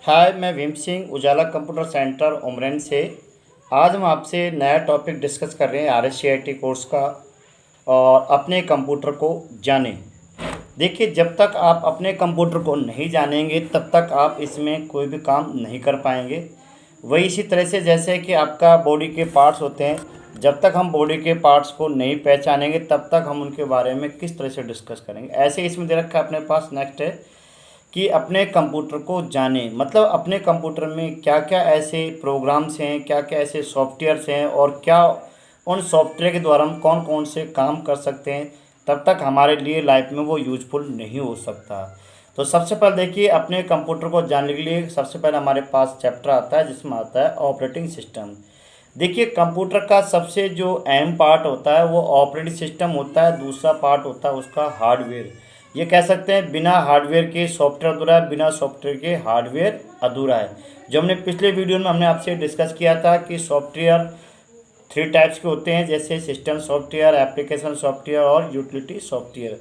हाय, मैं भीम सिंह उजाला computer centre उमरन से। आज हम आपसे नया टॉपिक डिस्कस कर रहे हैं RSCIT कोर्स का। और अपने कंप्यूटर को जानें। देखिए, जब तक आप अपने कंप्यूटर को नहीं जानेंगे तब तक आप इसमें कोई भी काम नहीं कर पाएंगे। वही इसी तरह से जैसे कि आपका बॉडी के पार्ट्स होते हैं, जब तक हम बॉडी के पार्ट्स को नहीं पहचानेंगे तब तक हम उनके बारे में किस तरह से डिस्कस करेंगे। ऐसे इसमें दे रखा है अपने पास। नेक्स्ट है कि अपने कंप्यूटर को जानें, मतलब अपने कंप्यूटर में क्या क्या ऐसे प्रोग्राम्स हैं, क्या क्या ऐसे सॉफ्टवेयर्स हैं और क्या उन सॉफ्टवेयर के द्वारा हम कौन कौन से काम कर सकते हैं। तब तक हमारे लिए लाइफ में वो यूजफुल नहीं हो सकता। तो सबसे पहले देखिए, अपने कंप्यूटर को जानने के लिए सबसे पहले हमारे पास चैप्टर आता है जिसमें आता है ऑपरेटिंग सिस्टम। देखिए, कंप्यूटर का सबसे जो अहम पार्ट होता है वो ऑपरेटिंग सिस्टम होता है। दूसरा पार्ट होता है उसका हार्डवेयर। ये कह सकते हैं बिना हार्डवेयर के सॉफ्टवेयर अधूरा है, बिना सॉफ्टवेयर के हार्डवेयर अधूरा है। जो हमने पिछले वीडियो में हमने आपसे डिस्कस किया था कि सॉफ्टवेयर 3 टाइप्स के होते हैं, जैसे सिस्टम सॉफ्टवेयर, एप्लीकेशन सॉफ्टवेयर और यूटिलिटी सॉफ्टवेयर।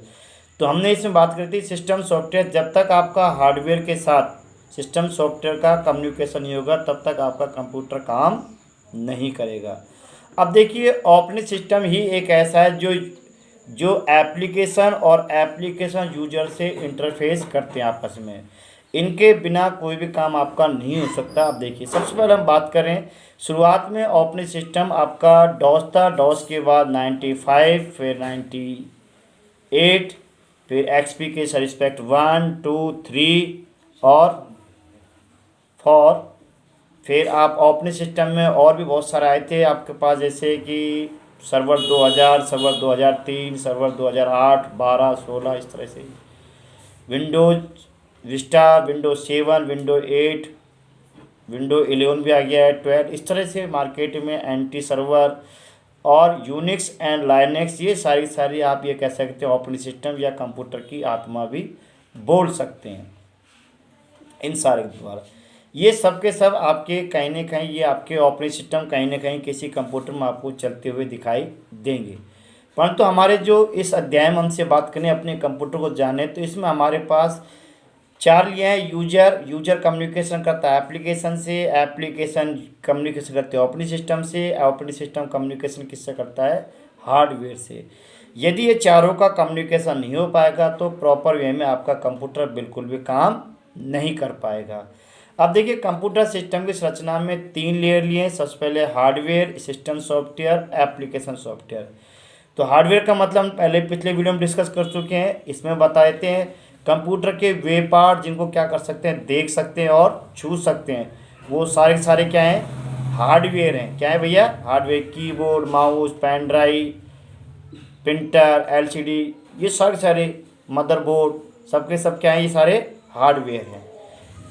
तो हमने इसमें बात करी थी सिस्टम सॉफ्टवेयर। जब तक आपका हार्डवेयर के साथ सिस्टम सॉफ्टवेयर का कम्युनिकेशन नहीं होगा तब तक आपका कंप्यूटर काम नहीं करेगा। अब देखिए, ऑपरेटिंग सिस्टम ही एक ऐसा है जो जो एप्लीकेशन और एप्लीकेशन यूजर से इंटरफेस करते हैं आपस में। इनके बिना कोई भी काम आपका नहीं हो सकता। अब देखिए, सबसे पहले हम बात करें, शुरुआत में ऑपरेटिंग सिस्टम आपका डॉस था। डॉस के बाद 95, फिर 98, फिर एक्सपी के रिस्पेक्ट 1, 2, 3 और 4। फिर आप ऑपरेटिंग सिस्टम में और भी बहुत सारे आए थे आपके पास, जैसे कि सर्वर 2000, सर्वर 2003, सर्वर 2008, 12, 16, इस तरह से Windows Vista, Windows 7, Windows 8, Windows 11 भी आ गया है, 12। इस तरह से मार्केट में एंटी सर्वर और यूनिक्स एंड लाइनेक्स, ये सारी आप ये कह सकते हैं ऑपरेटिंग सिस्टम या कंप्यूटर की आत्मा भी बोल सकते हैं इन सारे के द्वारा। ये सब के सब आपके कहीं ना कहीं ये आपके ऑपरेटिंग सिस्टम कहीं ना कहीं किसी कंप्यूटर में आपको चलते हुए दिखाई देंगे। परंतु हमारे जो इस अध्याय में हमसे बात करें अपने कंप्यूटर को जाने, तो इसमें हमारे पास 4 लिए हैं। यूजर कम्युनिकेशन करता है एप्लीकेशन से, एप्लीकेशन कम्युनिकेशन करते हैं ऑपरेटिंग सिस्टम से, ऑपरेटिंग सिस्टम कम्युनिकेशन किससे करता है, हार्डवेयर से। यदि ये चारों का कम्युनिकेशन नहीं हो पाएगा तो प्रॉपर वे में आपका कंप्यूटर बिल्कुल भी काम नहीं कर पाएगा। अब देखिए, कंप्यूटर सिस्टम की संरचना में 3 लेयर लिए हैं। सबसे पहले hardware, system software, application software. तो हार्डवेयर का मतलब हम पहले पिछले वीडियो में डिस्कस कर चुके हैं। इसमें बता देते हैं कंप्यूटर के वे पार्ट जिनको क्या कर सकते हैं, देख सकते हैं और छू सकते हैं, वो सारे के सारे क्या हैं, हार्डवेयर हैं। क्या है भैया, hardware. Keyboard, mouse, pen drive, printer, LCD, ये सारे मदरबोर्ड, सबके सब क्या है, ये सारे हार्डवेयर हैं।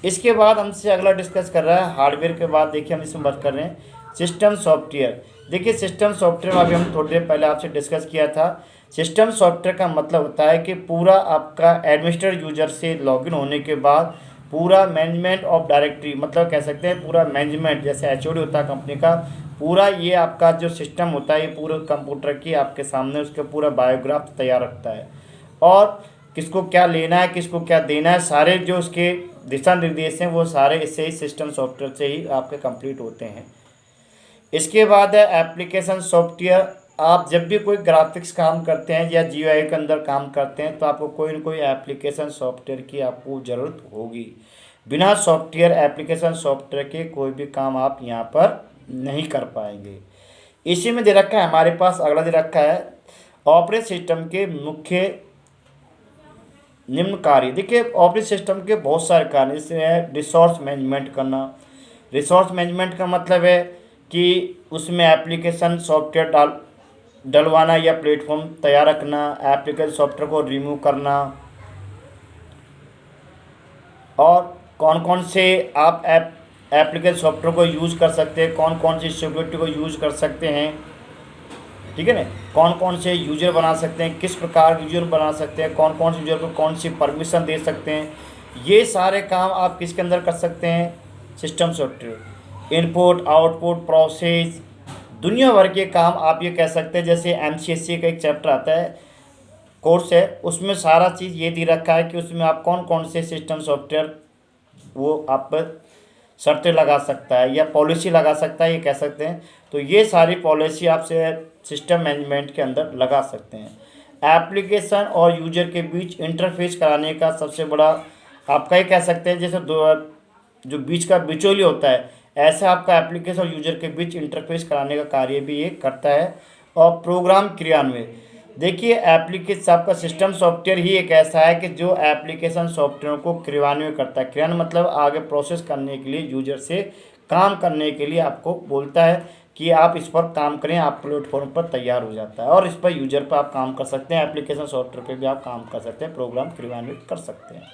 इसके बाद हमसे अगला डिस्कस कर रहा है हार्डवेयर के बाद। देखिए, हम इसमें बात कर रहे हैं सिस्टम सॉफ्टवेयर। देखिए, सिस्टम सॉफ्टवेयर अभी हम थोड़ी देर पहले आपसे डिस्कस किया था। सिस्टम सॉफ्टवेयर का मतलब होता है कि पूरा आपका एडमिनिस्ट्रेटर यूजर से लॉगिन होने के बाद पूरा मैनेजमेंट ऑफ डायरेक्टरी, मतलब कह सकते हैं पूरा मैनेजमेंट, जैसे HOD होता है कंपनी का, पूरा ये आपका जो सिस्टम होता है ये पूरे कंप्यूटर की आपके सामने उसका पूरा बायोग्राफ तैयार रखता है। और किसको क्या लेना है, किसको क्या देना है, सारे जो उसके दिशा निर्देश हैं वो सारे इससे ही सिस्टम सॉफ्टवेयर से ही आपके कंप्लीट होते हैं। इसके बाद है एप्लीकेशन सॉफ्टवेयर। आप जब भी कोई ग्राफिक्स काम करते हैं या GUI के अंदर काम करते हैं तो आपको कोई ना कोई एप्लीकेशन सॉफ्टवेयर की आपको ज़रूरत होगी। बिना सॉफ्टवेयर एप्लीकेशन सॉफ्टवेयर के कोई भी काम आप यहाँ पर नहीं कर पाएंगे। इसी में दे रखा है हमारे पास, अगला दे रखा है ऑपरेटिंग सिस्टम के मुख्य निम्न कार्य। देखिए, ऑपरेटिंग सिस्टम के बहुत सारे कार्य, जैसे है रिसोर्स मैनेजमेंट करना। रिसोर्स मैनेजमेंट का मतलब है कि उसमें एप्लीकेशन सॉफ्टवेयर डलवाना या प्लेटफॉर्म तैयार रखना, एप्लीकेशन सॉफ्टवेयर को रिमूव करना, और कौन कौन से आप एप्लीकेशन सॉफ्टवेयर को यूज़ कर सकते हैं, कौन कौन सी सिक्योरिटी को यूज़ कर सकते हैं, ठीक है ना, कौन कौन से यूजर बना सकते हैं, किस प्रकार के यूजर बना सकते हैं, कौन कौन से यूजर को कौन सी परमिशन दे सकते हैं, ये सारे काम आप किसके अंदर कर सकते हैं, system software. Input output process, दुनिया भर के काम आप ये कह सकते हैं। जैसे MCSE का एक चैप्टर आता है, कोर्स है, उसमें सारा चीज़ ये दे रखा है कि उसमें आप कौन कौन से सिस्टम सॉफ्टवेयर वो आप पर शर्तें लगा सकता है या पॉलिसी लगा सकता है, ये कह सकते हैं। तो ये सारी पॉलिसी आप सिस्टम मैनेजमेंट के अंदर लगा सकते हैं। एप्लीकेशन और यूजर के बीच इंटरफेस कराने का सबसे बड़ा आपका ये कह सकते हैं, जैसे दो जो बीच का बिचौली होता है, ऐसा आपका एप्लीकेशन और यूजर के बीच इंटरफेस कराने का कार्य भी ये करता है। और प्रोग्राम क्रियान्वयन, देखिए एप्लीकेशन आपका सिस्टम सॉफ्टवेयर ही एक ऐसा है कि जो एप्लीकेशन सॉफ्टवेयर को क्रियान्वयन करता है। क्रियान्वयन मतलब आगे प्रोसेस करने के लिए, यूजर से काम करने के लिए आपको बोलता है कि आप इस पर काम करें, आप प्लेटफॉर्म पर तैयार हो जाता है और इस पर यूजर पर आप काम कर सकते हैं, एप्लीकेशन सॉफ्टवेयर पर भी आप काम कर सकते हैं, प्रोग्राम क्रियान्वित कर सकते हैं।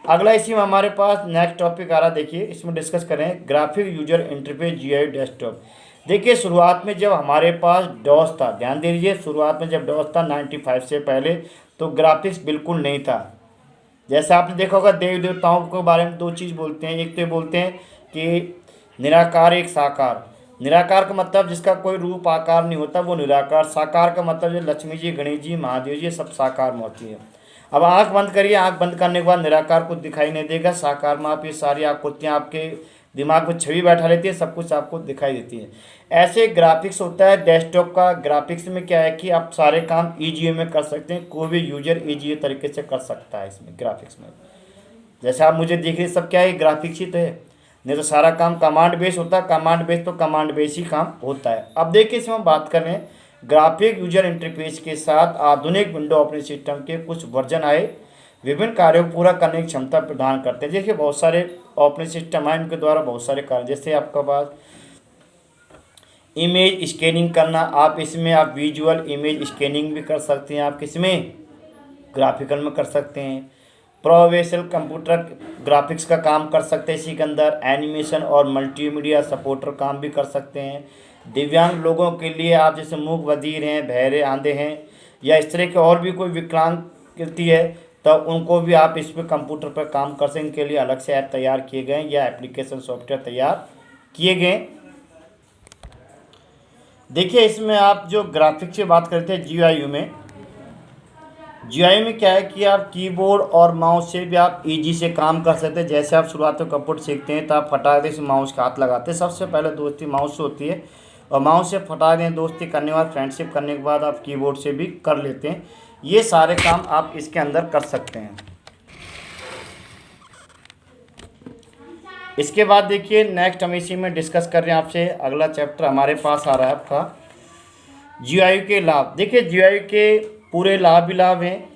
अगला इसी में हमारे पास नेक्स्ट टॉपिक आ रहा है, देखिए इसमें डिस्कस करें graphic user interface GUI desktop. देखिए शुरुआत में जब हमारे पास डॉस था, ध्यान दीजिए शुरुआत में जब डॉस था 95 से पहले, तो ग्राफिक्स बिल्कुल नहीं था। जैसा आपने देखा होगा देवी देवताओं के बारे में दो चीज़ बोलते हैं, एक तो बोलते हैं कि निराकार एक साकार। निराकार का मतलब जिसका कोई रूप आकार नहीं होता वो निराकार। साकार का मतलब जो लक्ष्मी जी, गणेश जी, महादेव जी सब साकार में होती है। अब आंख बंद करिए, आंख बंद करने के बाद निराकार कुछ दिखाई नहीं देगा, साकार में आप ये सारी आकृतियाँ आपके दिमाग में छवि बैठा लेती है, सब कुछ आपको दिखाई देती है। ऐसे ग्राफिक्स होता है डेस्कटॉप का। ग्राफिक्स में क्या है कि आप सारे काम ईजीए में कर सकते हैं, कोई भी यूजर ईजीए तरीके से कर सकता है इसमें ग्राफिक्स में। जैसे आप मुझे देख रहे सब क्या है, ग्राफिक्स ही तो है, नहीं तो सारा काम कमांड बेस होता है। कमांड बेस तो कमांड बेस ही काम होता है। अब देखिए इसमें हम बात कर रहे हैं ग्राफिक यूजर इंटरफेस के साथ आधुनिक विंडो ऑपरेटिंग सिस्टम के कुछ वर्जन आए, विभिन्न कार्यों को पूरा करने की क्षमता प्रदान करते हैं। देखिए बहुत सारे ऑपरेटिंग सिस्टम आए, इनके द्वारा बहुत सारे कार्य, जैसे आपका पास इमेज स्कैनिंग करना, आप इसमें आप विजुअल इमेज स्कैनिंग भी कर सकते हैं, आप किसमें ग्राफिकल में कर सकते हैं। प्रोफेशनल कंप्यूटर ग्राफिक्स का काम कर सकते हैं इसी के अंदर। एनिमेशन और मल्टीमीडिया सपोर्टर काम भी कर सकते हैं। दिव्यांग लोगों के लिए आप जैसे मूक बधिर हैं, बहरे, आंधे हैं या इस तरह के और भी कोई विकलांगति है, तो उनको भी आप इस पर कंप्यूटर पर काम कर सकें। इनके लिए अलग से ऐप तैयार किए गए या एप्लीकेशन सॉफ्टवेयर तैयार किए गए। देखिए इसमें आप जो ग्राफिक्स की बात करते हैं GUI में, GUI में क्या है कि आप कीबोर्ड और माउस से भी आप ईजी से काम कर सकते हैं। जैसे आप शुरुआत में कंप्यूटर सीखते हैं तो आप फटाक से माउस का हाथ लगाते हैं, सबसे पहले दोस्ती माउस से होती है और माउस से फटाक दें दोस्ती करने के बाद, फ्रेंडशिप करने के बाद आप कीबोर्ड से भी कर लेते हैं। ये सारे काम आप इसके अंदर कर सकते हैं। इसके बाद देखिए नेक्स्ट हम इसी में डिस्कस कर रहे हैं आपसे, अगला चैप्टर हमारे पास आ रहा है आपका GUI के लाभ। देखिए GUI के पूरे लाभ ही लाभ हैं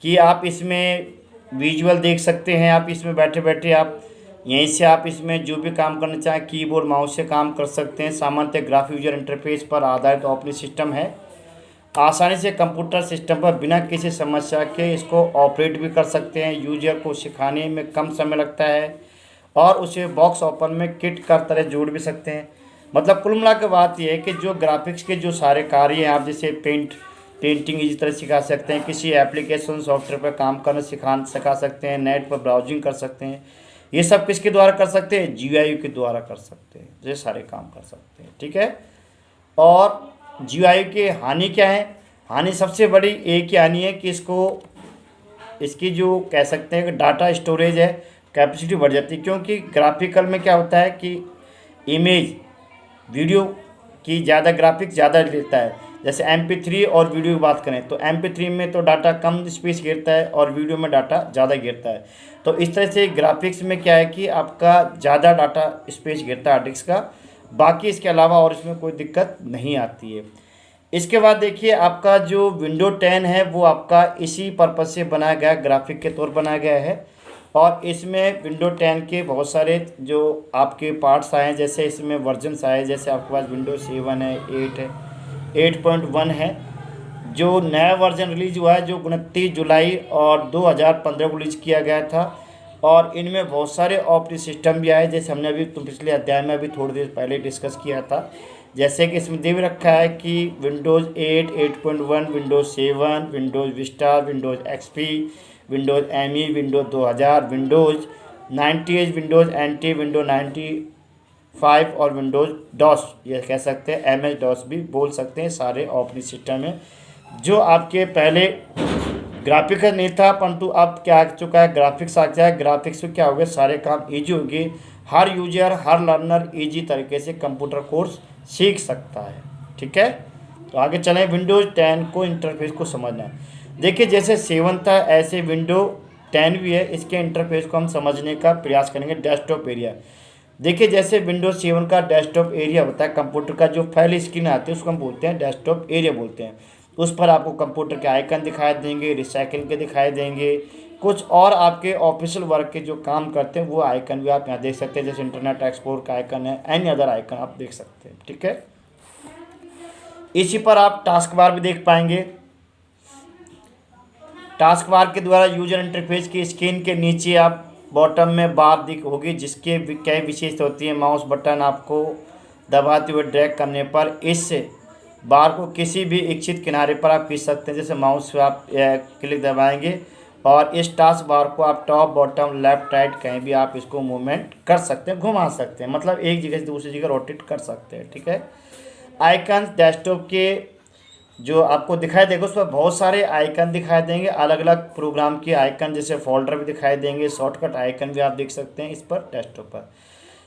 कि आप इसमें विजुअल देख सकते हैं, आप इसमें बैठे बैठे आप यहीं से आप इसमें जो भी काम करना चाहें कीबोर्ड माउस से काम कर सकते हैं। सामान्यतः ग्राफिक यूजर इंटरफेस पर आधारित ऑपरेटिंग सिस्टम है, आसानी से कंप्यूटर सिस्टम पर बिना किसी समस्या के इसको ऑपरेट भी कर सकते हैं। यूजर को सिखाने में कम समय लगता है और उसे बॉक्स ओपन में किट कर तरह जोड़ भी सकते हैं। मतलब कुल मिला के बात यह है कि जो ग्राफिक्स के जो सारे कार्य हैं, आप जैसे पेंटिंग इसी तरह सिखा सकते हैं, किसी एप्लीकेशन सॉफ्टवेयर पर काम करना सिखा सकते हैं, नेट पर ब्राउजिंग कर सकते हैं। ये सब किसके द्वारा कर सकते हैं? GUI के द्वारा कर सकते हैं, ये सारे काम कर सकते हैं, ठीक है। और GUI के हानि क्या है? हानि सबसे बड़ी एक ही हानि है कि इसकी जो कह सकते हैं कि डाटा स्टोरेज है, कैपेसिटी बढ़ जाती है। क्योंकि ग्राफिकल में क्या होता है कि इमेज वीडियो की ज़्यादा ग्राफिक्स ज़्यादा लेता है। जैसे MP3 और वीडियो की बात करें तो MP3 में तो डाटा कम स्पेस गिरता है और वीडियो में डाटा ज़्यादा गिरता है। तो इस तरह से ग्राफिक्स में क्या है कि आपका ज़्यादा डाटा स्पेस गिरता है हार्ड डिस्क का, बाकी इसके अलावा और इसमें कोई दिक्कत नहीं आती है। इसके बाद देखिए आपका जो विंडो 10 है वो आपका इसी पर्पज़ से बनाया गया, ग्राफिक के तौर बनाया गया है। और इसमें विंडो 10 के बहुत सारे जो आपके पार्ट्स आए हैं, जैसे इसमें वर्जन्स आए, जैसे आपके पास विंडो 7 है, 8 है, 8.1 है। जो नया वर्जन रिलीज हुआ है जो 29 जुलाई और 2015 को रिलीज किया गया था। और इनमें बहुत सारे ऑपरेटिंग सिस्टम भी आए, जैसे हमने अभी पिछले अध्याय में अभी थोड़ी देर पहले डिस्कस किया था। जैसे कि इसमें दे भी रखा है कि Windows 8, 8.1, Windows 7, Windows Vista, Windows XP, Windows ME, Windows 2000, Windows 98, Windows NT, Windows 95 और विंडोज़ DOS, ये कह सकते हैं MS DOS भी बोल सकते हैं। सारे ऑपरेटिंग सिस्टम में जो आपके पहले ग्राफिक्स नहीं था, परंतु अब क्या आ चुका है, ग्राफिक्स आ गया है। ग्राफिक्स में क्या हो गया, सारे काम ईजी हो गए। हर यूजर, हर लर्नर ईजी तरीके से कंप्यूटर कोर्स सीख सकता है। ठीक है, तो आगे चलें। विंडोज़ 10 को इंटरफेस को समझना। देखिए जैसे 7 था ऐसे विंडो 10 भी है। इसके इंटरफेस को हम समझने का प्रयास करेंगे। डेस्कटॉप एरिया, देखिए जैसे विंडोज 7 का डेस्कटॉप एरिया होता है, कंप्यूटर का जो पहली स्क्रीन आती है उसको हम बोलते हैं डेस्कटॉप एरिया बोलते हैं। उस पर आपको कंप्यूटर के आइकन दिखाई देंगे, रिसाइकिल के दिखाई देंगे, कुछ और आपके ऑफिशियल वर्क के जो काम करते हैं वो आइकन भी आप यहाँ देख सकते हैं। जैसे इंटरनेट एक्सप्लोर का आइकन है, एनी अदर आइकन आप देख सकते हैं। ठीक है, इसी पर आप टास्क बार भी देख पाएंगे। टास्क बार के द्वारा यूजर इंटरफेस की स्क्रीन के नीचे आप बॉटम में बार दिख होगी, जिसके कई विशेषता होती है। माउस बटन आपको दबाते हुए ड्रैग करने पर इस बार को किसी भी इच्छित किनारे पर आप खींच सकते हैं। जैसे माउस से आप क्लिक दबाएंगे और इस टास्क बार को आप टॉप बॉटम लेफ्ट राइट कहीं भी आप इसको मूवमेंट कर सकते हैं, घुमा सकते हैं, मतलब एक जगह से दूसरी जगह रोटेट कर सकते हैं। ठीक है, आइकन डेस्कटॉप के जो आपको दिखाई देगा उस पर बहुत सारे आइकन दिखाई देंगे, अलग अलग प्रोग्राम के आइकन, जैसे फोल्डर भी दिखाई देंगे, शॉर्टकट आइकन भी आप देख सकते हैं इस पर डेस्कटॉप पर।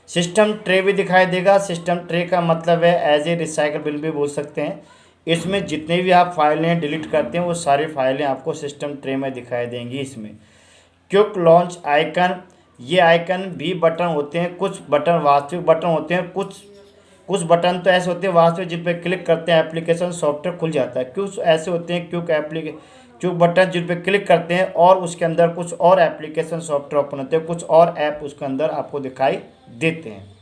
सिस्टम ट्रे भी दिखाई देगा। सिस्टम ट्रे का मतलब है एज ए रिसाइकल बिन भी बोल सकते हैं। इसमें जितने भी आप फाइलें डिलीट करते हैं वो सारी फाइलें आपको सिस्टम ट्रे में दिखाई देंगी। इसमें क्विक लॉन्च आइकन, ये आइकन भी बटन होते हैं। कुछ बटन वास्तविक बटन होते हैं, कुछ बटन तो ऐसे होते हैं वास्तविक जिन पर क्लिक करते हैं एप्लीकेशन सॉफ्टवेयर खुल जाता है। कुछ ऐसे होते हैं क्विक बटन जिन पर क्लिक करते हैं और उसके अंदर कुछ और एप्लीकेशन सॉफ्टवेयर ओपन होते हैं, कुछ और ऐप उसके अंदर आपको दिखाई देते हैं।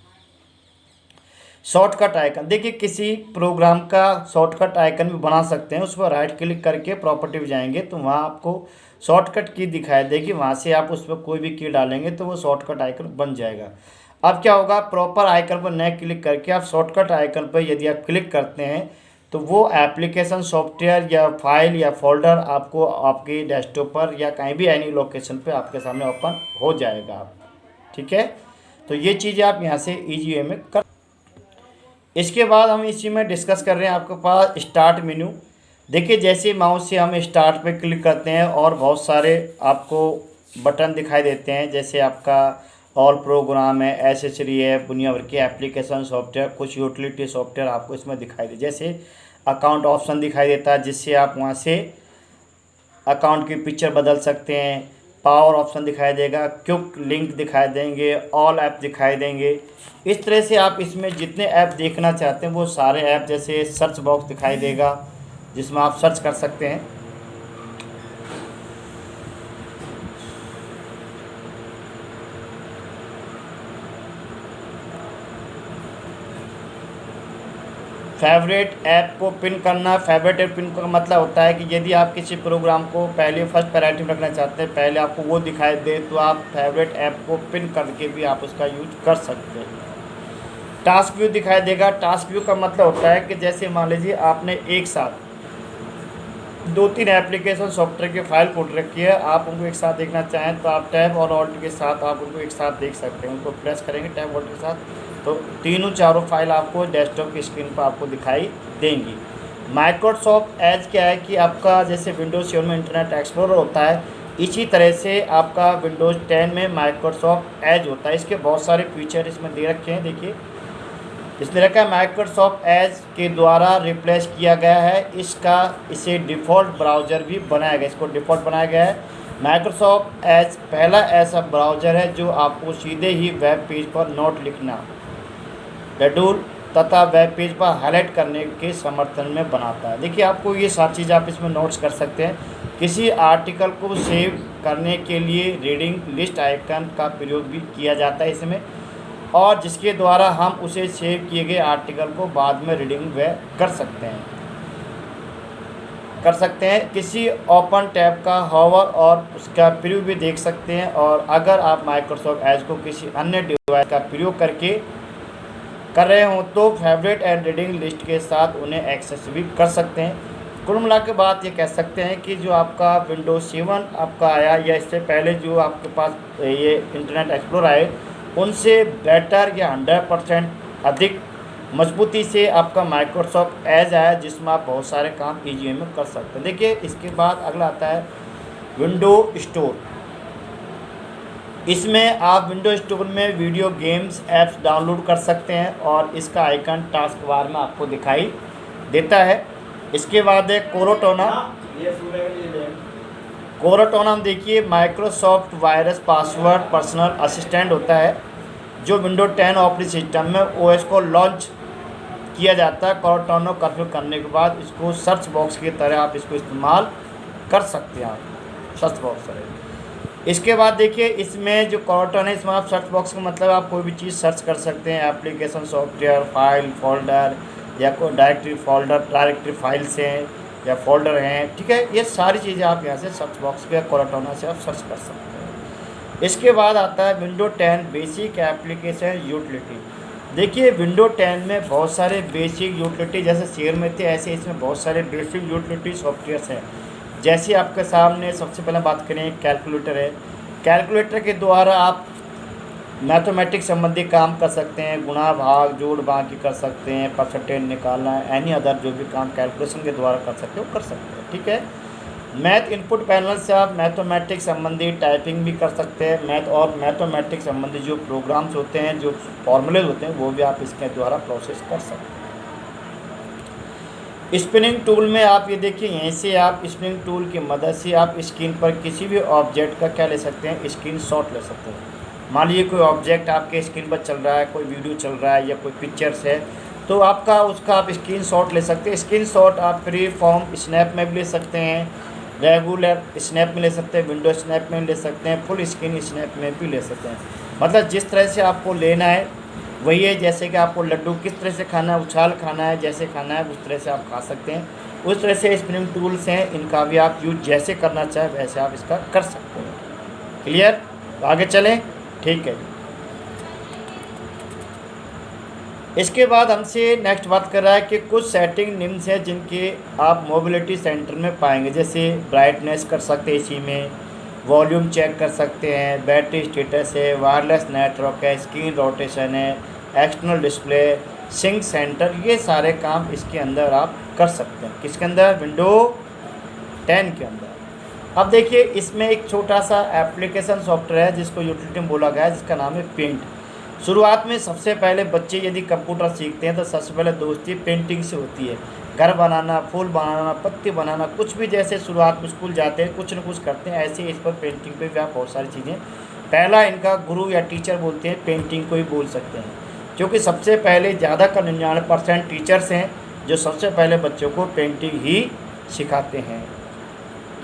शॉर्टकट आइकन, देखिए किसी प्रोग्राम का शॉर्टकट आइकन भी बना सकते हैं। उस पर राइट क्लिक करके प्रॉपर्टी में जाएंगे तो वहाँ आपको शॉर्टकट की दिखाई देगी, वहाँ से आप उस पर कोई भी की डालेंगे तो वो शॉर्टकट आइकन बन जाएगा। अब क्या होगा, प्रॉपर आइकन पर न क्लिक करके आप शॉर्टकट आइकन पर यदि आप क्लिक करते हैं तो वो एप्लीकेशन सॉफ्टवेयर या फाइल या फोल्डर आपको आपके डेस्कटॉप पर या कहीं भी एनी लोकेशन पे आपके सामने ओपन हो जाएगा। ठीक है, तो ये चीज़ें आप यहाँ से ईजी वे में कर। इसके बाद हम इसी में डिस्कस कर रहे हैं आपके पास स्टार्ट मेन्यू। देखिए जैसे माउस से हम स्टार्ट पे क्लिक करते हैं और बहुत सारे आपको बटन दिखाई देते हैं, जैसे आपका ऑल प्रोग्राम है, एसेसरी है, दुनिया भर की एप्लीकेशन सॉफ्टवेयर, कुछ यूटिलिटी सॉफ्टवेयर आपको इसमें दिखाई दे। जैसे अकाउंट ऑप्शन दिखाई देता है जिससे आप वहाँ से अकाउंट की पिक्चर बदल सकते हैं। पावर ऑप्शन दिखाई देगा, क्विक लिंक दिखाई देंगे, ऑल ऐप दिखाई देंगे। इस तरह से आप इसमें जितने ऐप देखना चाहते हैं वो सारे ऐप, जैसे सर्च बॉक्स दिखाई देगा जिसमें आप सर्च कर सकते हैं। फेवरेट ऐप को पिन करना, फेवरेट ऐप पिन का मतलब होता है कि यदि आप किसी प्रोग्राम को पहले फर्स्ट प्रायोरिटी में रखना चाहते हैं, पहले आपको वो दिखाई दे, तो आप फेवरेट ऐप को पिन करके भी आप उसका यूज कर सकते हैं। टास्क व्यू दिखाई देगा। टास्क व्यू का मतलब होता है कि जैसे मान लीजिए आपने एक साथ 2-3 एप्लीकेशन सॉफ्टवेयर की फाइल खोल रखी है, आप उनको एक साथ देखना चाहें तो आप टैब और ऑल्ट के साथ आप उनको एक साथ देख सकते हैं। उनको प्रेस करेंगे टैब ऑल्ट के साथ तो तीनों चारों फाइल आपको डेस्कटॉप की स्क्रीन पर आपको दिखाई देंगी। माइक्रोसॉफ्ट एज क्या है कि आपका जैसे विंडोज 7 में इंटरनेट एक्सप्लोरर होता है, इसी तरह से आपका विंडोज़ 10 में माइक्रोसॉफ्ट एज होता है। इसके बहुत सारे फीचर इसमें दे रखे हैं। देखिए इसने रखा है माइक्रोसॉफ्ट एज के द्वारा रिप्लेस किया गया है इसे डिफ़ॉल्ट ब्राउज़र भी बनाया गया, इसको डिफ़ॉल्ट बनाया गया है। माइक्रोसॉफ्ट एज पहला ऐसा ब्राउज़र है जो आपको सीधे ही वेब पेज पर नोट लिखना, शेड्यूल तथा वेब पेज पर हाईलाइट करने के समर्थन में बनाता है। देखिए आपको ये सारी चीज़ आप इसमें नोट्स कर सकते हैं। किसी आर्टिकल को सेव करने के लिए रीडिंग लिस्ट आइकन का प्रयोग भी किया जाता है इसमें, और जिसके द्वारा हम उसे सेव किए गए आर्टिकल को बाद में रीडिंग वे कर सकते हैं। किसी ओपन टैब का होवर और उसका प्रीव्यू भी देख सकते हैं, और अगर आप माइक्रोसॉफ्ट एज को किसी अन्य डिवाइस का प्रयोग करके कर रहे हों तो फेवरेट एंड रीडिंग लिस्ट के साथ उन्हें एक्सेस भी कर सकते हैं। कुल मिला के बात ये कह सकते हैं कि जो आपका विंडोज 7 आपका आया या इससे पहले जो आपके पास ये इंटरनेट एक्सप्लोरर आए, उनसे बेटर या 100% अधिक मजबूती से आपका माइक्रोसॉफ्ट एज आया, जिसमें आप बहुत सारे काम ईजी में कर सकते हैं। देखिए इसके बाद अगला आता है विंडो स्टोर। इसमें आप विंडो स्टोर में वीडियो गेम्स ऐप्स डाउनलोड कर सकते हैं और इसका आइकन टास्क बार में आपको दिखाई देता है। इसके बाद है कोरोटोना। कोरोटोना देखिए Microsoft virus password personal assistant होता है जो विंडो 10 ऑपरेटिंग सिस्टम में ओएस को लॉन्च किया जाता है। कोरोटोना कॉन्फ़िगर करने के बाद इसको सर्च बॉक्स की तरह आप इसको इस्तेमाल कर सकते हैं, आप सर्च बॉक्स तरह। इसके बाद देखिए इसमें जो कोरोटोना है इसमें आप सर्च बॉक्स का मतलब आप कोई भी चीज़ सर्च कर सकते हैं, एप्लीकेशन, सॉफ्टवेयर, फाइल, फोल्डर या कोई डायरेक्टरी फोल्डर, डायरेक्टरी फाइल्स हैं या फोल्डर हैं, ठीक है। ये सारी चीज़ें आप यहाँ से सर्च बॉक्स के कोरोटोना से आप सर्च कर सकते हैं। इसके बाद आता है विंडो 10 बेसिक एप्लीकेशन यूटिलिटी। देखिए विंडो 10 में बहुत सारे बेसिक यूटिलिटी जैसे शेयर में थे ऐसे इसमें बहुत सारे बेसिक यूटिलिटी सॉफ्टवेयर्स हैं। जैसे आपके सामने सबसे पहले बात करें कैलकुलेटर है। कैलकुलेटर के द्वारा आप मैथमेटिक्स संबंधी काम कर सकते हैं, गुणा भाग जोड़ बाकी कर सकते हैं, परसेंटेज निकालना, एनी अदर जो भी काम कैलकुलेशन के द्वारा कर सकते हो कर सकते हैं, ठीक है। मैथ इनपुट पैनल से आप मैथमेटिक्स संबंधी टाइपिंग भी कर सकते हैं। मैथ और मैथमेटिक्स संबंधी जो प्रोग्राम्स होते हैं, जो फॉर्मूलेज होते हैं वो भी आप इसके द्वारा प्रोसेस कर सकते हैं। स्पिनिंग टूल में आप ये देखिए यहीं से आप स्पिनिंग टूल की मदद से आप स्क्रीन पर किसी भी ऑब्जेक्ट का क्या ले सकते हैं, स्क्रीन शॉट ले सकते हैं। मान लीजिए कोई ऑब्जेक्ट आपके स्क्रीन पर चल रहा है, कोई वीडियो चल रहा है या कोई पिक्चर्स है तो आपका उसका आप स्क्रीन शॉट ले सकते हैं। स्क्रीन शॉट आप फ्री फॉर्म स्नैप में भी ले सकते हैं, रेगुलर स्नैप में ले सकते हैं, विंडो स्नैप में ले सकते हैं, फुल स्क्रीन स्नैप में भी ले सकते हैं। मतलब जिस तरह से आपको लेना है वही है। जैसे कि आपको लड्डू किस तरह से खाना है, उछाल खाना है, जैसे खाना है उस तरह से आप खा सकते हैं। उस तरह से स्पिनिंग टूल्स हैं, इनका भी आप यूज जैसे करना चाहें वैसे आप इसका कर सकते हैं। क्लियर? आगे चलें, ठीक है। इसके बाद हमसे नेक्स्ट बात कर रहा है कि कुछ सेटिंग निम्न है जिनके आप मोबिलिटी सेंटर में पाएंगे। जैसे ब्राइटनेस कर सकते हैं, इसी में वॉल्यूम चेक कर सकते हैं, बैटरी स्टेटस है, वायरलेस नेटवर्क है, स्क्रीन रोटेशन है, एक्सटर्नल डिस्प्ले, सिंक सेंटर, ये सारे काम इसके अंदर आप कर सकते हैं। किसके अंदर? विंडो 10 के अंदर। अब देखिए इसमें एक छोटा सा एप्लीकेशन सॉफ्टवेयर है जिसको यूटिलिटी में बोला गया है, जिसका नाम है पेंट। शुरुआत में सबसे पहले बच्चे यदि कंप्यूटर सीखते हैं तो सबसे पहले दोस्ती पेंटिंग से होती है। घर बनाना, फूल बनाना, पत्ती बनाना, कुछ भी जैसे शुरुआत में स्कूल जाते हैं कुछ न कुछ करते हैं, ऐसे इस पर पेंटिंग पे भी आप बहुत सारी चीज़ें पहला इनका गुरु या टीचर बोलते हैं, पेंटिंग को ही बोल सकते हैं। क्योंकि सबसे पहले ज़्यादा का 99% टीचर्स हैं जो सबसे पहले बच्चों को पेंटिंग ही सिखाते हैं।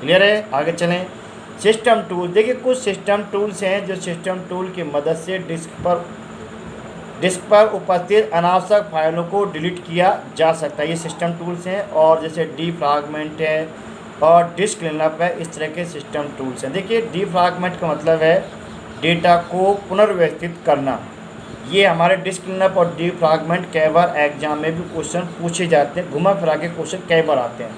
क्लियर है? आगे चलें। सिस्टम टूल, देखिए कुछ सिस्टम टूल्स हैं जो सिस्टम टूल की मदद से डिस्क पर उपस्थित अनावश्यक फाइलों को डिलीट किया जा सकता है। ये सिस्टम टूल्स हैं। और जैसे डीफ्रैगमेंट है और डिस्क क्लीनअप है, इस तरह के सिस्टम टूल्स हैं। देखिए डीफ्रैगमेंट का मतलब है डेटा को पुनर्व्यवस्थित करना। ये हमारे डिस्क क्लीनअप और डीफ्रैगमेंट कई बार एग्जाम में भी क्वेश्चन पूछे जाते हैं, घुमा फिरा के क्वेश्चन कई बार आते हैं।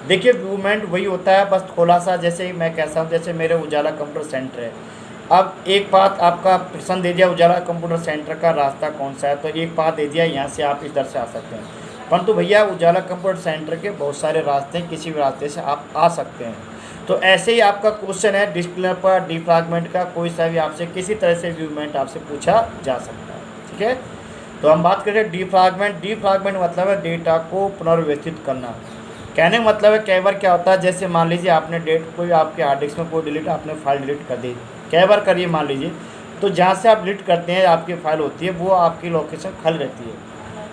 देखिए मूवमेंट वही होता है, बस थोड़ा सा जैसे मैं कैसा हूँ, जैसे मेरे उजाला कंप्यूटर सेंटर है। अब एक बात आपका प्रश्न दे दिया उजाला कंप्यूटर सेंटर का रास्ता कौन सा है, तो एक बात दे दिया यहाँ से आप इधर से आ सकते हैं। परंतु भैया उजाला कंप्यूटर सेंटर के बहुत सारे रास्ते हैं, किसी भी रास्ते से आप आ सकते हैं। तो ऐसे ही आपका क्वेश्चन है डिस्प्ले पर डीफ्रैगमेंट का, कोई सा भी आपसे किसी तरह से मूवमेंट आपसे पूछा जा सकता है, ठीक है। तो हम बात करें डीफ्रैगमेंट। डीफ्रैगमेंट मतलब है डेटा को पुनर्व्यवस्थित करना। कहने का मतलब है कई बार क्या होता है, जैसे मान लीजिए आपने कोई आपके हार्ड डिस्क में कोई डिलीट आपने फाइल डिलीट कर दी, कई बार करिए मान लीजिए, तो जहाँ से आप डिलीट करते हैं आपकी फाइल होती है वो आपकी लोकेशन खाली रहती है।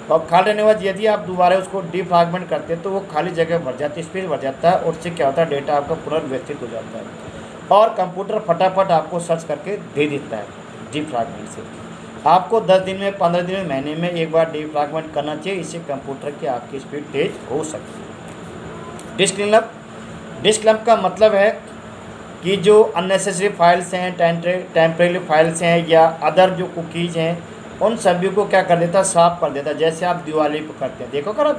और खाली रहने के बाद यदि आप दोबारा उसको डीफ्रैगमेंट करते हैं तो वो खाली जगह भर जाती है, स्पेस भर जाता है, और उससे क्या होता है डेटा आपका पुनर्व्यवस्थित हो जाता है और कंप्यूटर फटाफट आपको सर्च करके दे देता है। डीफ्रैगमेंट से आपको 10 दिन में, 15 दिन में, महीने में एक बार डीफ्रैगमेंट करना चाहिए, इससे कंप्यूटर की आपकी स्पीड तेज हो सकती है। Disc cleanup. डिस्क क्लीनअप का मतलब है कि जो अननेसेसरी फाइल्स हैं, टेम्परेरी फाइल्स हैं या अदर जो कुकीज़ हैं, उन सभी को क्या कर देता है, साफ़ कर देता है। जैसे आप दिवाली पे करते हैं, देखो कर आप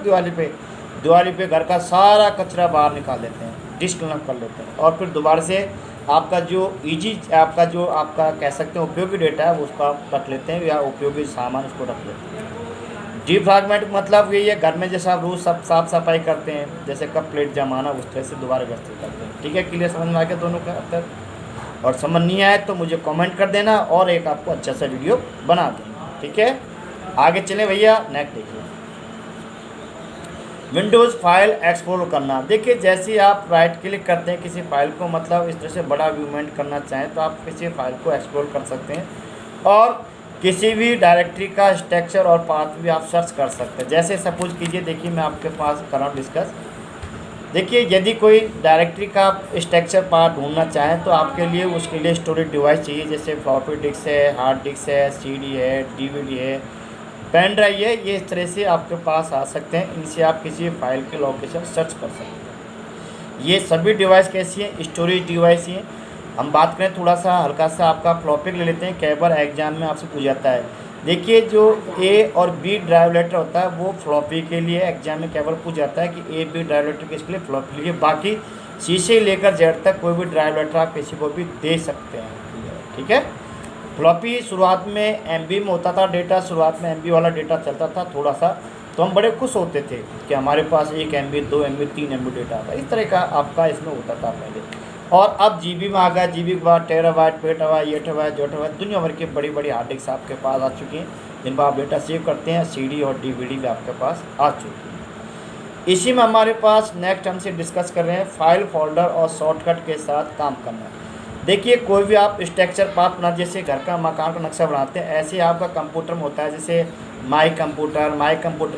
दिवाली पे घर का सारा कचरा बाहर निकाल देते हैं, डिस्क क्लीनअप कर लेते हैं, और फिर दोबारा से आपका जो आपका कह सकते हैं उपयोगी डेटा है उसको आप रख लेते हैं, या उपयोगी सामान उसको रख लेते हैं। डिफ्रैगमेंट मतलब यही है, घर में जैसे आप रोज़ सब साफ सफाई करते हैं, जैसे कप प्लेट जमाना उस तरह से दोबारा व्यवस्थित करते हैं। ठीक है, क्लियर समझ में आ गया दोनों का अंतर? और समझ नहीं आए तो मुझे कमेंट कर देना और एक आपको अच्छा सा वीडियो बना देंगे। ठीक है, आगे चलें भैया, नेक्स्ट देखिए। विंडोज़ फाइल एक्सप्लोर करना। देखिए जैसे ही आप राइट क्लिक करते हैं किसी फाइल को, मतलब इस तरह से बड़ा व्यूमेंट करना चाहें तो आप किसी फाइल को एक्सप्लोर कर सकते हैं और किसी भी डायरेक्टरी का स्ट्रक्चर और पाथ भी आप सर्च कर सकते हैं। जैसे सपोज कीजिए, देखिए मैं आपके पास कर रहा हूँ डिस्कस। देखिए यदि कोई डायरेक्टरी का स्ट्रक्चर पार्ट ढूंढना चाहें तो आपके लिए उसके लिए स्टोरेज डिवाइस चाहिए, जैसे फ्लॉपी डिस्क है, हार्ड डिस्क है, सीडी है, डीवीडी है, पेन ड्राइव है। ये इस तरह से आपके पास आ सकते हैं, इनसे आप किसी फाइल की लोकेशन सर्च कर सकते हैं। ये सभी डिवाइस कैसी हैं? स्टोरेज डिवाइस ही हैं। हम बात करें थोड़ा सा हल्का सा आपका फ्लॉपी ले लेते हैं, कई बार एग्जाम में आपसे पूछ जाता है। देखिए जो ए और बी ड्राइव लेटर होता है वो फ्लॉपी के लिए एग्जाम में केवल पूछ जाता है कि ए बी ड्राइव लेटर किसके लिए, फ्लॉपी के लिए। बाकी सी से लेकर जेड तक कोई भी ड्राइव लेटर आप किसी को भी दे सकते हैं। ठीक है, फ्लॉपी शुरुआत में एमबी में होता था डेटा, शुरुआत में एमबी वाला डेटा चलता था थोड़ा सा, तो हम बड़े खुश होते थे कि हमारे पास 1 MB 2 MB 3 MB डेटा था। इस तरह का आपका इसमें होता था पहले। और अब जीबी में आ गया, जीबी के बाद टेराबाइट, पेटाबाइट, एटाबाइट, जोटाबाइट, दुनिया भर के बड़ी बड़ी हार्ड डिस्क आपके पास आ चुकी हैं जिन पर आप डेटा सेव करते हैं। सीडी और डीवीडी भी आपके पास आ चुकी है। इसी में हमारे पास नेक्स्ट हमसे डिस्कस कर रहे हैं फाइल फोल्डर और शॉर्टकट के साथ काम करना। देखिए कोई भी आप स्ट्रक्चर पाथ बना, जैसे घर का मकान का नक्शा बनाते हैं, ऐसे आपका कंप्यूटर में होता है। जैसे माई कंप्यूटर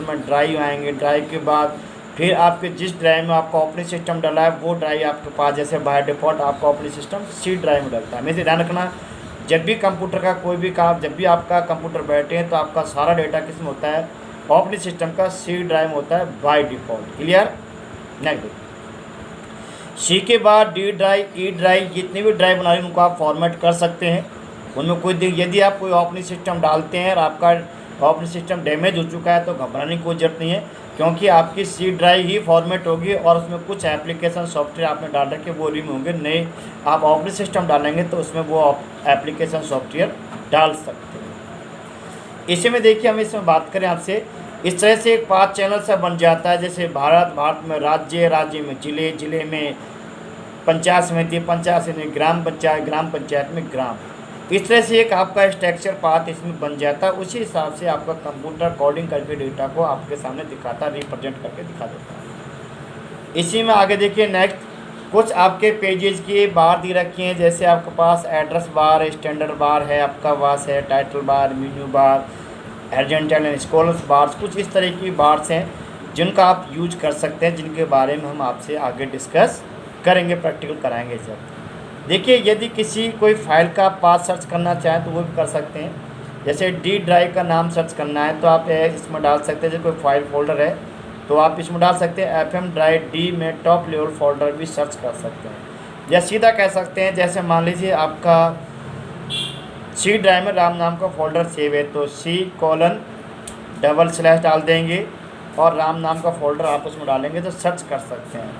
में ड्राइव आएंगे, ड्राइव के बाद फिर आपके जिस ड्राइव में आपका ऑपरेटिंग सिस्टम डला है वो ड्राइव आपके पास, जैसे बाय डिफ़ॉल्ट आपका ऑपरेटिंग सिस्टम सी ड्राइव में डलता है। हमें ध्यान रखना, जब भी कंप्यूटर का कोई भी काम, जब भी आपका कंप्यूटर बैठे हैं तो आपका सारा डेटा किस में होता है? ऑपरेटिंग सिस्टम का सी ड्राइव में होता है बाय डिफ़ॉल्ट। क्लियर? नेक्स्ट, सी के बाद डी ड्राइव, ई ड्राइव, जितनी भी ड्राइव बना रही उनको आप फॉर्मेट कर सकते हैं। उनमें कोई यदि आप कोई ऑपरेटिंग सिस्टम डालते हैं और आपका ऑपरेटिंग सिस्टम डैमेज हो चुका है तो घबराने की कोई ज़रूरत नहीं है, क्योंकि आपकी सी ड्राइव ही फॉर्मेट होगी और उसमें कुछ एप्लीकेशन सॉफ्टवेयर आपने डाल रखे वो रिमूव होंगे। नए आप ऑपरेटिंग सिस्टम डालेंगे तो उसमें वो एप्लीकेशन सॉफ्टवेयर डाल सकते हैं। इसी में देखिए हम इसमें बात करें आपसे, इस तरह से एक 5 चैनल सा बन जाता है। जैसे भारत में राज्य, राज्य में जिले, जिले में पंचायत समिति, पंचायत समिति ग्राम पंचायत में ग्राम। इस तरह से एक आपका स्ट्रक्चर पाथ इसमें बन जाता है। उसी हिसाब से आपका कंप्यूटर कोडिंग करके डेटा को आपके सामने दिखाता, रिप्रेजेंट करके दिखा देता है। इसी में आगे देखिए नेक्स्ट, कुछ आपके पेजेस की बार दी रखी हैं। जैसे आपके पास एड्रेस बार, स्टैंडर्ड बार है, आपका पास है title bar, menu bar, horizontal and Scrolls bars, कुछ इस तरह की बार्स हैं जिनका आप यूज कर सकते हैं, जिनके बारे में हम आपसे आगे डिस्कस करेंगे, प्रैक्टिकल कराएंगे सब। देखिए यदि किसी कोई फाइल का पाथ सर्च करना चाहें तो वो भी कर सकते हैं। जैसे डी ड्राइव का नाम सर्च करना है तो आप इसमें डाल सकते हैं। जैसे कोई फाइल फोल्डर है तो आप इसमें डाल सकते हैं FM ड्राइव डी में टॉप लेवल फोल्डर भी सर्च कर सकते हैं। या सीधा कह सकते हैं, जैसे मान लीजिए आपका सी ड्राइव में राम नाम का फोल्डर सेव है तो C:\/ डाल देंगे और राम नाम का फोल्डर आप उसमें डालेंगे तो सर्च कर सकते हैं।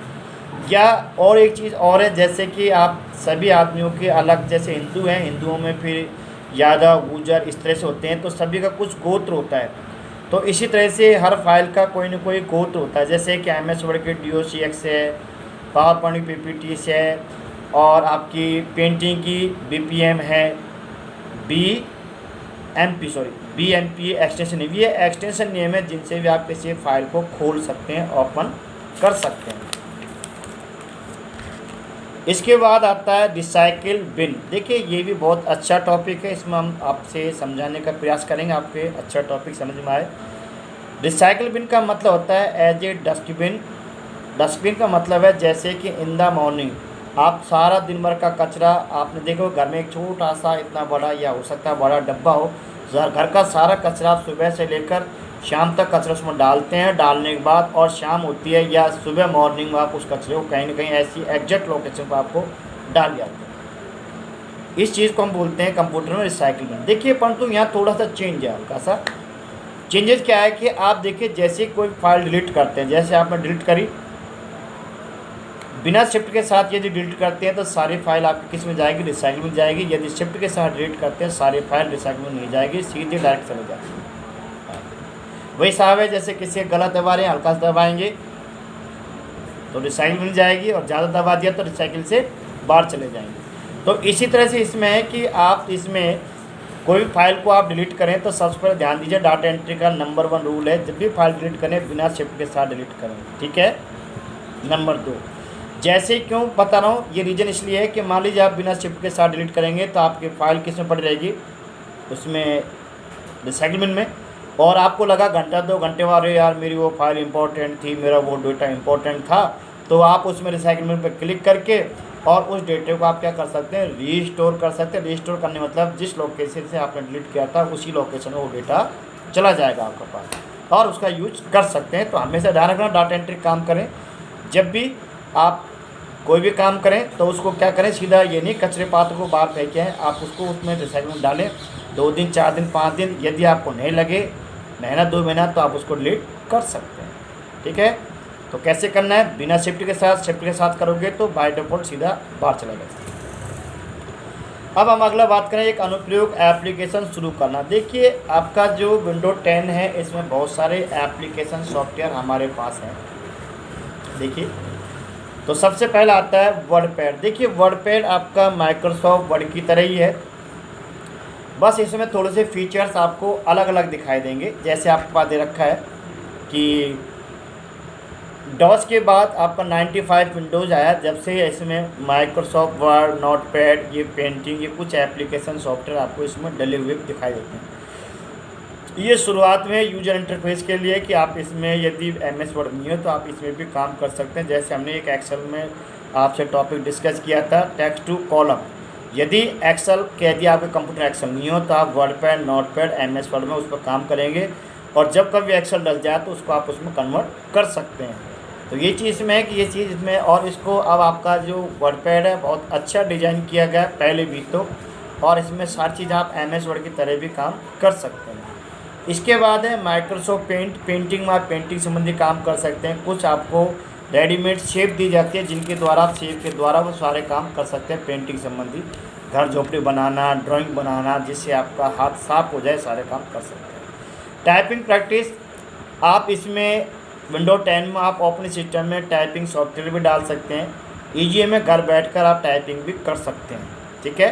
या और एक चीज़ और है, जैसे कि आप सभी आदमियों के अलग, जैसे हिंदू हैं, हिंदुओं में फिर यादव, गुजर इस तरह से होते हैं, तो सभी का कुछ गोत्र होता है। तो इसी तरह से हर फाइल का कोई ना कोई गोत्र होता है। जैसे कि MS वर्ड के DOCX है, पावर पॉइंट PPT से है, और आपकी पेंटिंग की BPM है, BMP एक्सटेंशन नेम, ये एक्सटेंशन नेम है जिनसे भी आप किसी फाइल को खोल सकते हैं, ओपन कर सकते हैं। इसके बाद आता है रिसाइकिल बिन। देखिए ये भी बहुत अच्छा टॉपिक है, इसमें हम आपसे समझाने का प्रयास करेंगे, आपके अच्छा टॉपिक समझ में आए। रिसाइकिल बिन का मतलब होता है एज ए डस्टबिन। डस्टबिन का मतलब है जैसे कि इन द मॉर्निंग आप सारा दिन भर का कचरा, आपने देखो घर में एक छोटा सा इतना बड़ा या हो सकता है बड़ा डब्बा हो, घर का सारा कचरा आप सुबह से लेकर शाम तक कचरा उसमें डालते हैं। डालने के बाद और शाम होती है या सुबह मॉर्निंग में आप उस कचरे को कहीं ना कहीं ऐसी एग्जैक्ट लोकेशन पर आपको डाल जाते हैं। इस चीज़ को हम बोलते हैं कंप्यूटर में रिसाइकिल बिन। देखिए परंतु यहाँ थोड़ा सा चेंज है, हल्का सा चेंजेस क्या है कि आप देखिए जैसे कोई फाइल डिलीट करते हैं, जैसे आपने डिलीट करी बिना शिफ्ट के साथ, यदि डिलीट करते हैं तो सारी फाइल आपकी किस में जाएगी? रिसाइकिल में जाएगी। यदि शिफ्ट के साथ डिलीट करते हैं सारी फाइल रिसाइकिल में नहीं जाएगी, सीधे डायरेक्ट चले जाएगी। वही साहब है, जैसे किसी गलत दबा रहे हैं, हल्का से दबाएंगे तो रिसाइकिल मिल जाएगी, और ज़्यादा दबा दिया तो रिसाइकिल से बाहर चले जाएंगे। तो इसी तरह से इसमें है कि आप इसमें कोई भी फाइल को आप डिलीट करें तो सबसे पहले ध्यान दीजिए, डाटा एंट्री का नंबर 1 रूल है, जब भी फाइल डिलीट करें बिना शिफ्ट के साथ डिलीट करें, ठीक है। नंबर 2, जैसे क्यों बता रहा हूँ, ये रीज़न इसलिए है कि मान लीजिए आप बिना शिफ्ट के साथ डिलीट करेंगे तो आपकी फ़ाइल किस में पड़ी रहेगी, उसमें रिसाइकिल बिन में, और आपको लगा घंटा 2 घंटे बाद यार मेरी वो फाइल इंपॉर्टेंट थी, मेरा वो डेटा इंपॉर्टेंट था, तो आप उसमें रिसाइकिल बिन पर क्लिक करके और उस डेटे को आप क्या कर सकते हैं, रीस्टोर कर सकते हैं। रीस्टोर करने मतलब जिस लोकेशन से आपने डिलीट किया था उसी लोकेशन में वो डेटा चला जाएगा आपके पास और उसका यूज कर सकते हैं। तो हमेशा ध्यान रखना, डाटा एंट्री काम करें जब भी आप कोई भी काम करें तो उसको क्या करें, सीधा ये नहीं कचरे पात्र को बाहर फेंकें, आप उसको उसमें रिसाइकिल में डालें 2 दिन 4 दिन 5 दिन, यदि आपको नहीं लगे महीना 2 महीना तो आप उसको डिलीट कर सकते हैं, ठीक है। तो कैसे करना है, बिना शिफ्ट के साथ करोगे तो बाय डिफ़ॉल्ट सीधा बाहर चला जाएगा। अब हम अगला बात करें एक अनुप्रयोग एप्लीकेशन शुरू करना। देखिए आपका जो विंडो 10 है इसमें बहुत सारे एप्लीकेशन सॉफ्टवेयर हमारे पास हैं। देखिए तो सबसे पहला आता है वर्डपैड। देखिए वर्डपैड आपका माइक्रोसॉफ्ट वर्ड की तरह ही है, बस इसमें थोड़े से फीचर्स आपको अलग अलग दिखाई देंगे। जैसे आपके पास दे रखा है कि डॉस के बाद आपका 95 विंडोज़ आया, जब से इसमें माइक्रोसॉफ्ट वर्ड, नोटपैड, ये पेंटिंग, ये कुछ एप्लीकेशन सॉफ्टवेयर आपको इसमें डले हुए दिखाई देते हैं। ये शुरुआत में यूजर इंटरफेस के लिए कि आप इसमें यदि MS वर्ड नहीं हो तो आप इसमें भी काम कर सकते हैं। जैसे हमने एक एक्सेल में आपसे टॉपिक डिस्कस किया था, टेक्स्ट टू कॉलम। यदि आपके कंप्यूटर एक्सेल नहीं हो तो आप वर्डपैड, नोटपैड, MS वर्ड में उस पर काम करेंगे, और जब कभी एक्सेल डल जाए तो उसको आप उसमें कन्वर्ट कर सकते हैं। तो ये चीज़ इसमें है कि ये चीज़ इसमें, और इसको अब आपका जो वर्डपैड है बहुत अच्छा डिज़ाइन किया गया है पहले भी तो, और इसमें सारी चीज़ आप MS वर्ड की तरह भी काम कर सकते हैं। इसके बाद है माइक्रोसॉफ्ट पेंटिंग में आप पेंटिंग संबंधी काम कर सकते हैं। कुछ आपको रेडीमेड शेप दी जाती है जिनके द्वारा आप शेप के द्वारा वो सारे काम कर सकते हैं पेंटिंग संबंधी, घर झोपड़ी बनाना, ड्राइंग बनाना, जिससे आपका हाथ साफ हो जाए, सारे काम कर सकते हैं। टाइपिंग प्रैक्टिस, आप इसमें विंडो 10 में आप अपने सिस्टम में टाइपिंग सॉफ्टवेयर भी डाल सकते हैं। ईजीए में घर बैठकर आप टाइपिंग भी कर सकते हैं, ठीक है।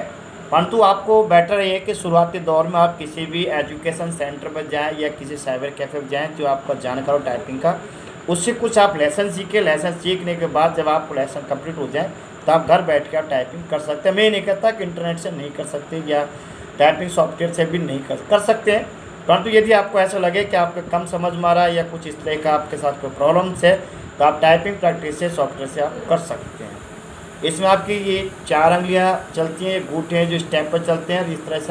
परंतु आपको बेटर ये है कि शुरुआती दौर में आप किसी भी एजुकेशन सेंटर पर जाएं या किसी साइबर कैफ़े पर जाएं जो आपका जानकार हो टाइपिंग का, उससे कुछ आप लेसन सीखें। लेसन सीखने के बाद जब आपको लेसन कंप्लीट हो जाए तो आप घर बैठ कर टाइपिंग कर सकते हैं। मैं नहीं कहता कि इंटरनेट से नहीं कर सकते या टाइपिंग सॉफ्टवेयर से भी नहीं कर सकते हैं, परंतु यदि आपको ऐसा लगे कि आपको कम समझ में आ रहा है या कुछ इस तरह का आपके साथ कोई प्रॉब्लम्स है तो आप टाइपिंग प्रैक्टिस से सॉफ्टवेयर से आप कर सकते हैं। इसमें आपकी ये 4 अंगुलियाँ चलती हैं, अंगूठे हैं जो स्टेप पर चलते हैं, इस तरह से